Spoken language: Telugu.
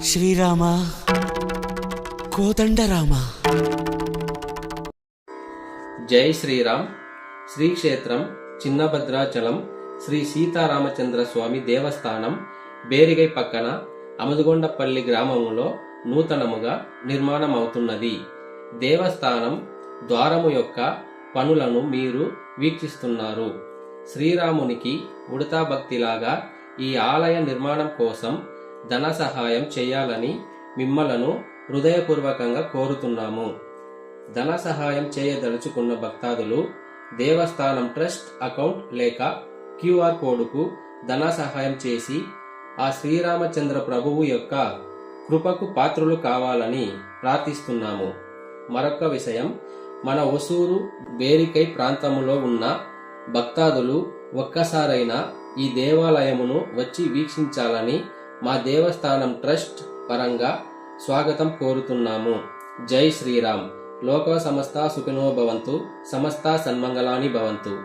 శ్రీరామ కోదండరామ. జై శ్రీరామ్. శ్రీక్షేత్రం చిన్నభద్రాచలం శ్రీ సీతారామచంద్ర స్వామి దేవస్థానం బేరిగై పక్కన అమదుగొండపల్లి గ్రామంలో నూతనముగా నిర్మాణం అవుతున్నది. దేవస్థానం ద్వారము యొక్క పనులను మీరు వీక్షిస్తున్నారు. శ్రీరామునికి ఉడతా భక్తిలాగా ఈ ఆలయ నిర్మాణం కోసం ధన సహాయం చేయాలని మిమ్మలను హృదయపూర్వకంగా కోరుతున్నాము. ధన సహాయం చేయదలుచుకున్న భక్తాదులు దేవస్థానం ట్రస్ట్ అకౌంట్ లేక క్యూఆర్ కోడ్కు ధన సహాయం చేసి ఆ శ్రీరామచంద్ర ప్రభువు యొక్క కృపకు పాత్రులు కావాలని ప్రార్థిస్తున్నాము. మరొక విషయం, మన ఒసూరు బేరికై ప్రాంతంలో ఉన్న భక్తాదులు ఒక్కసారైనా ఈ దేవాలయమును వచ్చి వీక్షించాలని మా దేవస్థానం ట్రస్ట్ పరంగా స్వాగతం కోరుతున్నాము. జై శ్రీరామ్. లోక సమస్త సుఖినో భవంతు. సమస్త సన్మంగళాని భవంతు.